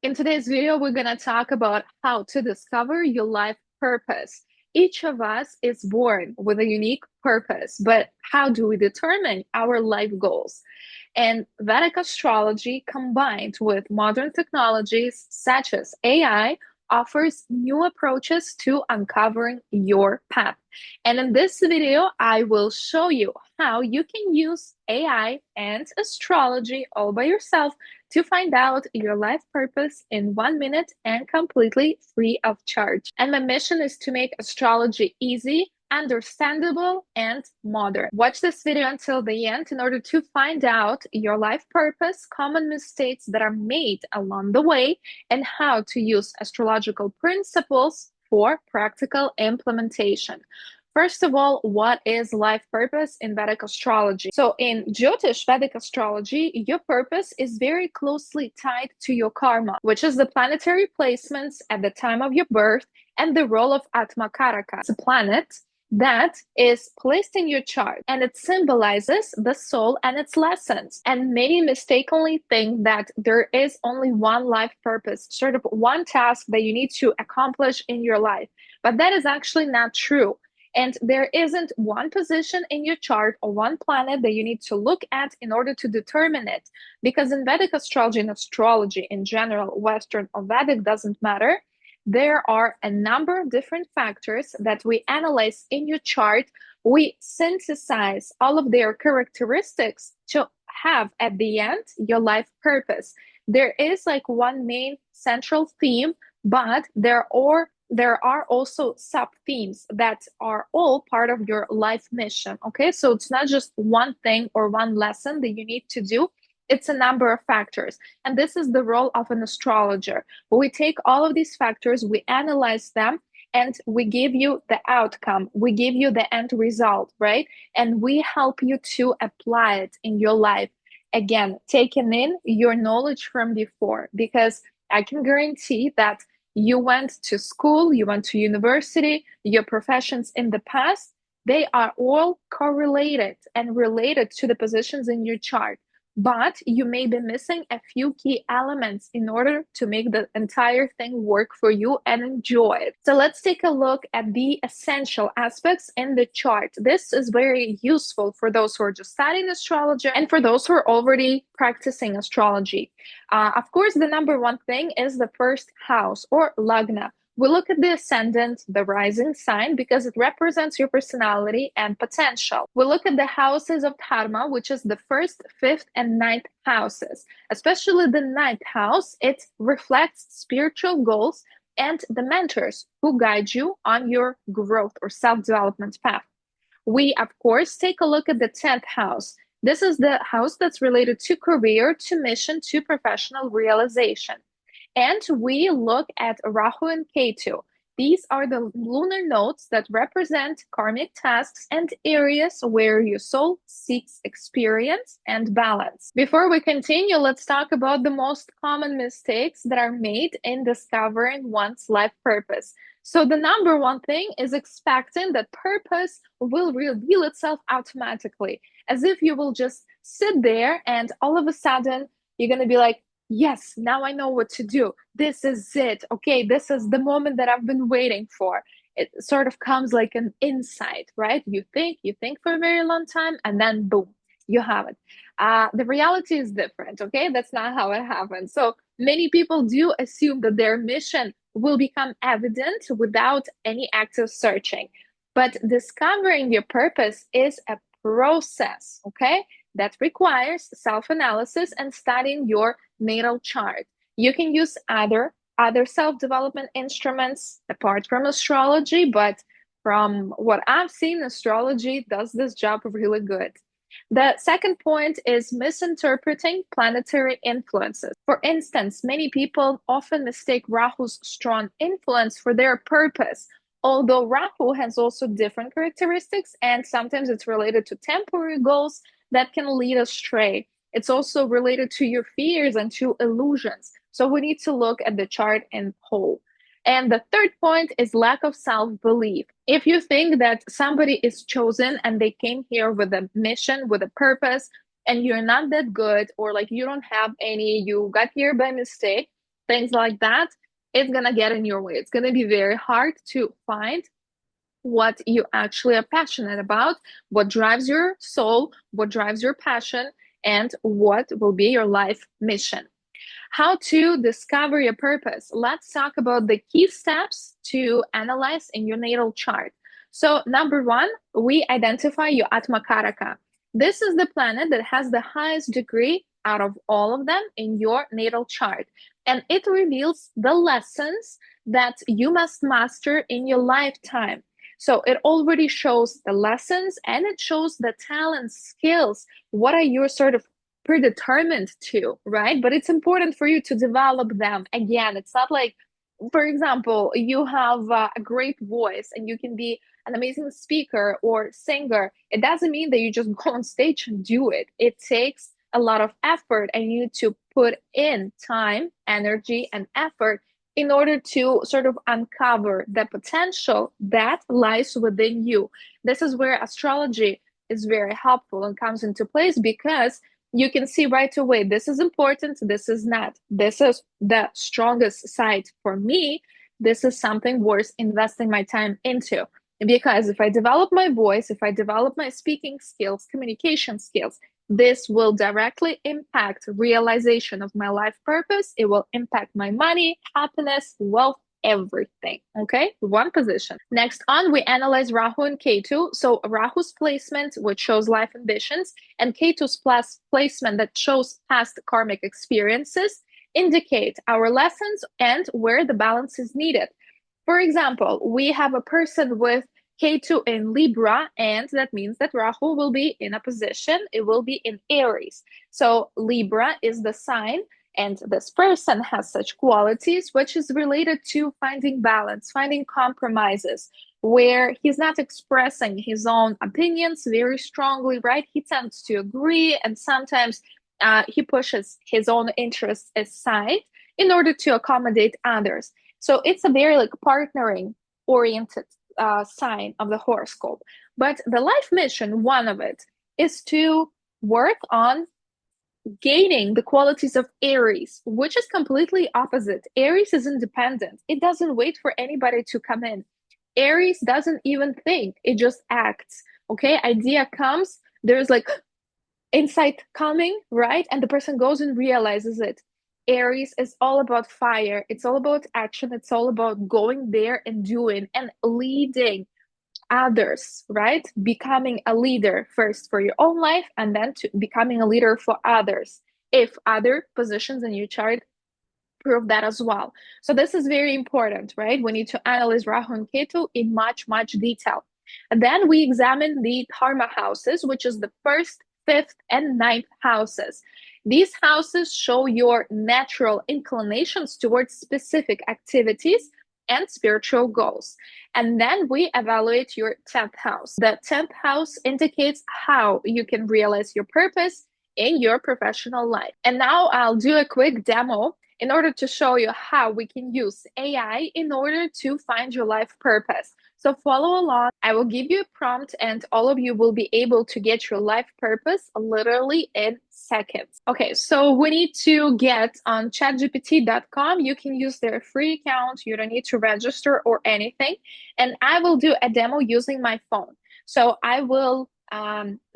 In today's video, we're going to talk about how to discover your life purpose. Each of us is born with a unique purpose, but how do we determine our life goals? And Vedic astrology combined with modern technologies such as AI offers new approaches to uncovering your path. And in this video, I will show you how you can use AI and astrology all by yourself to find out your life purpose in 1 minute and completely free of charge. And my mission is to make astrology easy, understandable, and modern. Watch this video until the end in order to find out your life purpose, common mistakes that are made along the way, and how to use astrological principles for practical implementation. First of all, what is life purpose in Vedic astrology? So in Jyotish Vedic astrology, your purpose is very closely tied to your karma, which is the planetary placements at the time of your birth and the role of Atma Karaka, the planet that is placed in your chart, and it symbolizes the soul and its lessons. And many mistakenly think that there is only one life purpose, sort of one task that you need to accomplish in your life. But that is actually not true. And there isn't one position in your chart or one planet that you need to look at in order to determine it. Because in Vedic astrology and astrology in general, Western or Vedic doesn't matter, there are a number of different factors that we analyze in your chart. We synthesize all of their characteristics to have at the end your life purpose. There is like one main central theme, but there are also sub themes that are all part of your life mission. Okay, so it's not just one thing or one lesson that you need to do. It's a number of factors. And this is the role of an astrologer. We take all of these factors, we analyze them, and we give you the outcome. We give you the end result, right? And we help you to apply it in your life. Again, taking in your knowledge from before, because I can guarantee that you went to school, you went to university, your professions in the past, they are all correlated and related to the positions in your chart. But you may be missing a few key elements in order to make the entire thing work for you and enjoy it. So let's take a look at the essential aspects in the chart. This is very useful for those who are just studying astrology and for those who are already practicing astrology. Of course, the number one thing is the first house or lagna. We look at the ascendant, the rising sign, because it represents your personality and potential. We look at the houses of dharma, which is the first, fifth, and ninth houses. Especially the ninth house, it reflects spiritual goals and the mentors who guide you on your growth or self-development path. We, of course, take a look at the 10th house. This is the house that's related to career, to mission, to professional realization. And we look at Rahu and Ketu. These are the lunar nodes that represent karmic tasks and areas where your soul seeks experience and balance. Before we continue, let's talk about the most common mistakes that are made in discovering one's life purpose. So the number one thing is expecting that purpose will reveal itself automatically, as if you will just sit there and all of a sudden you're going to be like, yes, now I know what to do. This is it. Okay, this is the moment that I've been waiting for. It sort of comes like an insight, right? You think for a very long time, and then boom, you have it. The reality is different, okay? That's not how it happens. So many people do assume that their mission will become evident without any active searching. But discovering your purpose is a process, okay? That requires self-analysis and studying your natal chart. You can use other self-development instruments apart from astrology, but from what I've seen, astrology does this job really good. The second point is misinterpreting planetary influences. For instance, many people often mistake Rahu's strong influence for their purpose, although Rahu has also different characteristics, and sometimes it's related to temporary goals that can lead astray. It's also related to your fears and to illusions. So we need to look at the chart in whole. And the third point is lack of self-belief. If you think that somebody is chosen and they came here with a mission, with a purpose, and you're not that good, or like you don't have any, you got here by mistake, things like that, it's gonna get in your way. It's gonna be very hard to find what you actually are passionate about, what drives your soul, what drives your passion, and what will be your life mission. How to discover your purpose. Let's talk about the key steps to analyze in your natal chart. So, number one, we identify your Atma Karaka. This is the planet that has the highest degree out of all of them in your natal chart. And it reveals the lessons that you must master in your lifetime. So it already shows the lessons and it shows the talent, skills. What are your sort of predetermined to, right? But it's important for you to develop them. Again, it's not like, for example, you have a great voice and you can be an amazing speaker or singer. It doesn't mean that you just go on stage and do it. It takes a lot of effort and you need to put in time, energy, and effort in order to sort of uncover the potential that lies within you. This is where astrology is very helpful and comes into place because you can see right away, this is important, this is not. This is the strongest side for me. This is something worth investing my time into. Because if I develop my voice, if I develop my speaking skills, communication skills, this will directly impact realization of my life purpose. It will impact my money, happiness, wealth, everything. Okay, one position. Next on, we analyze Rahu and Ketu. So Rahu's placement, which shows life ambitions, and Ketu's plus placement that shows past karmic experiences, indicate our lessons and where the balance is needed. For example, we have a person with Ketu in Libra, and that means that Rahu will be in a position, it will be in Aries. So Libra is the sign, and this person has such qualities, which is related to finding balance, finding compromises, where he's not expressing his own opinions very strongly, right? He tends to agree, and sometimes he pushes his own interests aside in order to accommodate others. So it's a very like partnering oriented sign of the horoscope. But the life mission, one of it, is to work on gaining the qualities of Aries, which is completely opposite. Aries is independent. It doesn't wait for anybody to come in. Aries doesn't even think, it just acts. Okay, idea comes, there's like insight coming, right? And the person goes and realizes it. Aries is all about fire. It's all about action. It's all about going there and doing and leading others, right? Becoming a leader first for your own life and then to becoming a leader for others. If other positions in your chart prove that as well. So this is very important, right? We need to analyze Rahu and Ketu in much detail. And then we examine the Dharma houses, which is the first, fifth, and ninth houses. These houses show your natural inclinations towards specific activities and spiritual goals. And then we evaluate your 10th house. The 10th house indicates how you can realize your purpose in your professional life. And now I'll do a quick demo in order to show you how we can use AI in order to find your life purpose. So follow along. I will give you a prompt and all of you will be able to get your life purpose literally in seconds. Okay, so we need to get on chatgpt.com. You can use their free account. You don't need to register or anything. And I will do a demo using my phone. So I will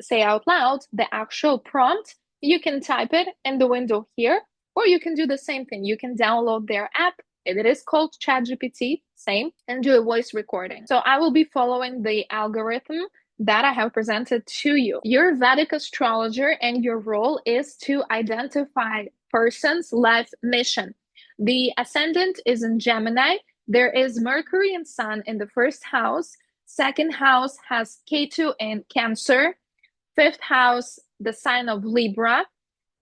say out loud the actual prompt. You can type it in the window here, or you can do the same thing. You can download their app. It is called ChatGPT, same, and do a voice recording. So I will be following the algorithm that I have presented to you. You're a Vedic astrologer and your role is to identify person's life mission. The ascendant is in Gemini. There is Mercury and Sun in the first house. Second house has Ketu in Cancer. Fifth house, the sign of Libra.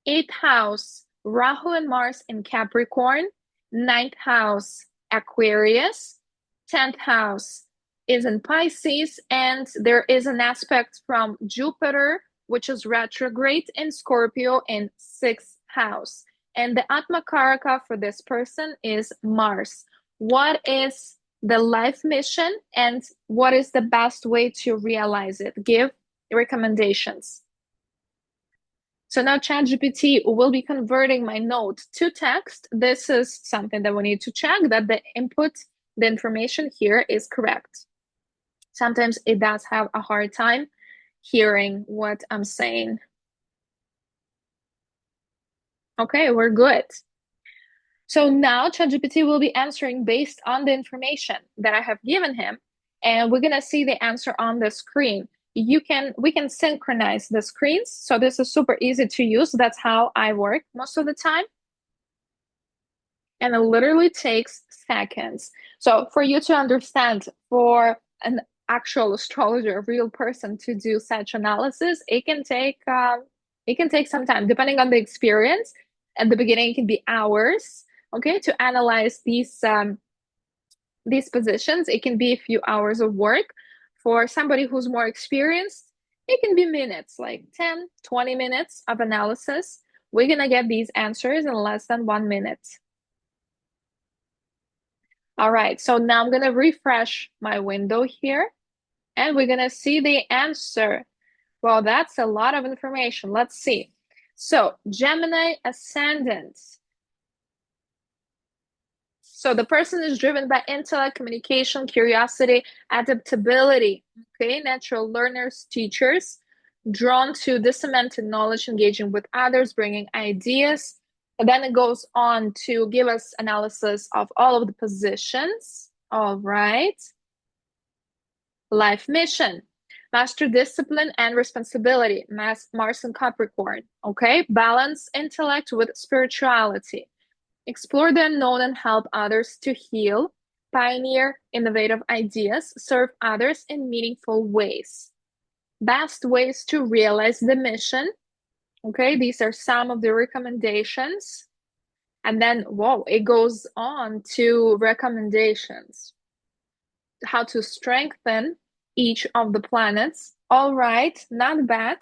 Eighth house, Rahu and Mars in Capricorn. Ninth house, Aquarius. 10th house is in Pisces, and there is an aspect from Jupiter, which is retrograde in Scorpio in 6th house. And the Atma Karaka for this person is Mars. What is the life mission and what is the best way to realize it? Give recommendations. So now ChatGPT will be converting my note to text. This is something that we need to check that the input, the information here is correct. Sometimes it does have a hard time hearing what I'm saying. Okay, we're good. So now ChatGPT will be answering based on the information that I have given him, and we're gonna see the answer on the screen. We can synchronize the screens, so this is super easy to use. That's how I work most of the time. And it literally takes seconds. So for you to understand, for an actual astrologer, a real person to do such analysis, it can take some time, depending on the experience. At the beginning, it can be hours. Okay, to analyze these positions, it can be a few hours of work. For somebody who's more experienced, it can be minutes, like 10, 20 minutes of analysis. We're gonna get these answers in less than 1 minute. All right, so now I'm gonna refresh my window here and we're gonna see the answer. Well, that's a lot of information. Let's see. So Gemini ascendant. So the person is driven by intellect, communication, curiosity, adaptability. Okay, natural learners, teachers, drawn to disseminated knowledge, engaging with others, bringing ideas. And then it goes on to give us analysis of all of the positions. All right. Life mission. Master discipline and responsibility. Mars and Capricorn. Okay. Balance intellect with spirituality. Explore the unknown and help others to heal, pioneer innovative ideas, serve others in meaningful ways. Best ways to realize the mission. Okay, these are some of the recommendations. And then, whoa, it goes on to recommendations. How to strengthen each of the planets. All right, not bad.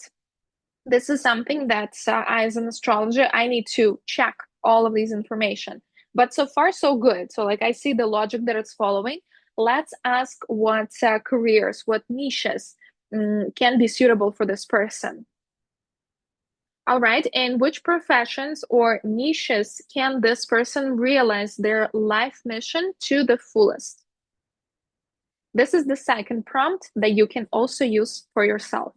This is something that I, as an astrologer, I need to check all of these information. But so far, so good. So like I see the logic that it's following. Let's ask what careers, what niches can be suitable for this person. All right, in which professions or niches can this person realize their life mission to the fullest? This is the second prompt that you can also use for yourself.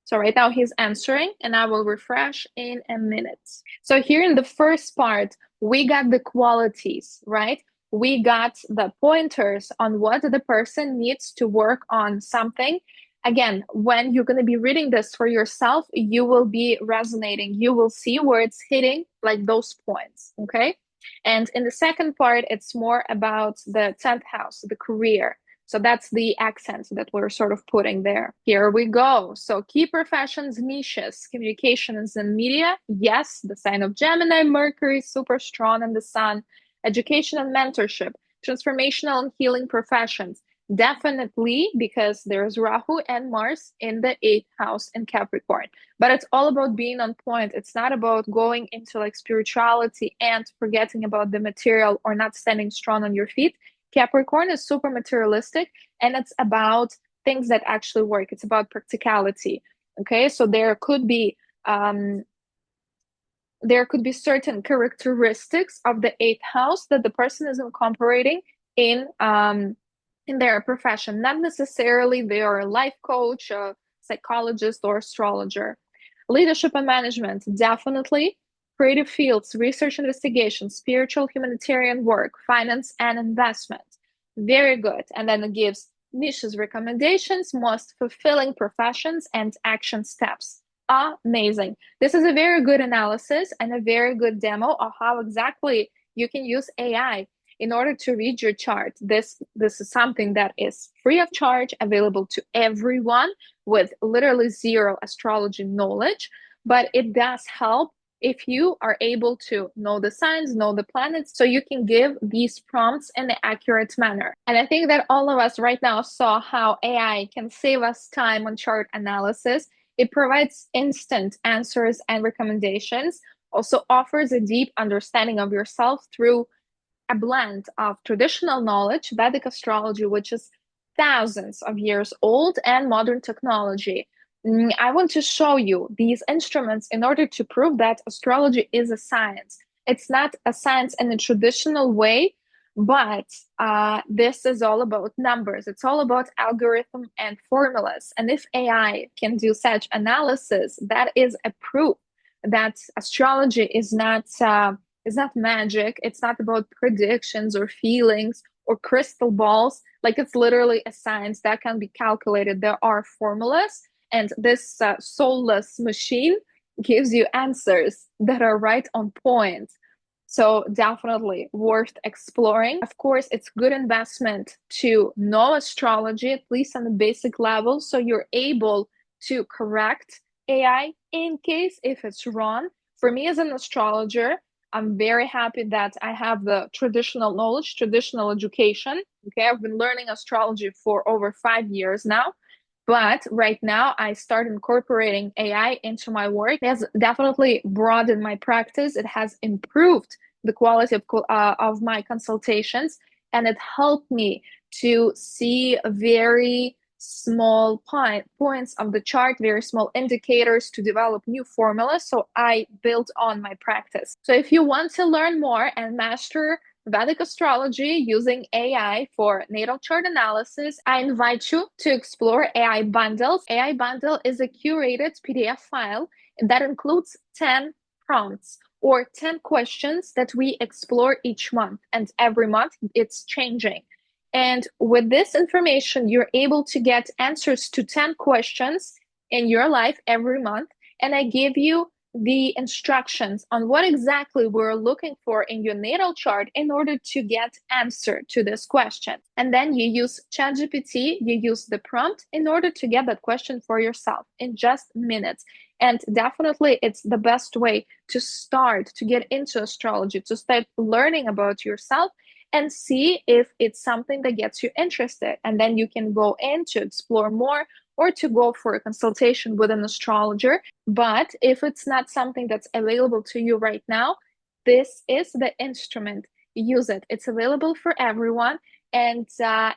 So right now he's answering and I will refresh in a minute. So here in the first part, we got the qualities, right? We got the pointers on what the person needs to work on something. Again, when you're going to be reading this for yourself, you will be resonating. You will see where it's hitting like those points, okay? And in the second part, it's more about the 10th house, the career. So that's the accent that we're sort of putting there. Here we go. So key professions, niches, communications and media. Yes, the sign of Gemini, Mercury, super strong in the sun. Education and mentorship, transformational and healing professions. Definitely because there's Rahu and Mars in the 8th house in Capricorn. But it's all about being on point. It's not about going into like spirituality and forgetting about the material or not standing strong on your feet. Capricorn is super materialistic and it's about things that actually work. It's about practicality. Okay, so there could be certain characteristics of the 8th house that the person is incorporating in their profession. Not necessarily they are a life coach, a psychologist, or astrologer. Leadership and management, definitely. Creative fields, research, investigation, spiritual, humanitarian work, finance, and investment. Very good. And then it gives niches recommendations, most fulfilling professions, and action steps. Amazing. This is a very good analysis and a very good demo of how exactly you can use AI in order to read your chart. This is something that is free of charge, available to everyone with literally zero astrology knowledge, but it does help if you are able to know the signs, know the planets, so you can give these prompts in an accurate manner. And I think that all of us right now saw how AI can save us time on chart analysis. It provides instant answers and recommendations, also offers a deep understanding of yourself through a blend of traditional knowledge, Vedic astrology, which is thousands of years old, and modern technology. I want to show you these instruments in order to prove that astrology is a science. It's not a science in a traditional way, but this is all about numbers. It's all about algorithm and formulas. And if AI can do such analysis, that is a proof that astrology is not magic. It's not about predictions or feelings or crystal balls. Like it's literally a science that can be calculated. There are formulas, and this soulless machine gives you answers that are right on point. So definitely worth exploring. Of course, it's good investment to know astrology, at least on the basic level, so you're able to correct AI in case if it's wrong. For me as an astrologer, I'm very happy that I have the traditional knowledge, traditional education. Okay, I've been learning astrology for over 5 years now. But right now, I start incorporating AI into my work. It has definitely broadened my practice. It has improved the quality of my consultations, and it helped me to see very small points of the chart, very small indicators to develop new formulas. So I built on my practice. So if you want to learn more and master Vedic astrology using AI for natal chart analysis, I invite you to explore AI bundles. AI bundle is a curated PDF file that includes 10 prompts or 10 questions that we explore each month. And every month it's changing. And with this information, you're able to get answers to 10 questions in your life every month. And I give you the instructions on what exactly we're looking for in your natal chart in order to get answer to this question. And then you use ChatGPT, you use the prompt in order to get that question for yourself in just minutes. And definitely it's the best way to start to get into astrology, to start learning about yourself and see if it's something that gets you interested. And then you can go in to explore more or to go for a consultation with an astrologer. But if it's not something that's available to you right now, this is the instrument. Use it. It's available for everyone, and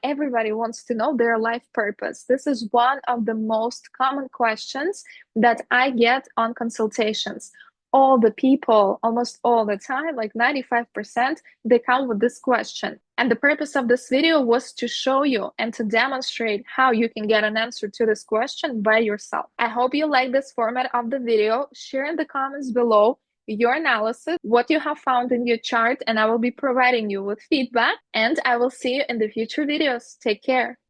everybody wants to know their life purpose. This is one of the most common questions that I get on consultations. All the people, almost all the time, like 95%, they come with this question. And the purpose of this video was to show you and to demonstrate how you can get an answer to this question by yourself. I hope you like this format of the video. Share in the comments below your analysis, what you have found in your chart, and I will be providing you with feedback. And I will see you in the future videos. Take care.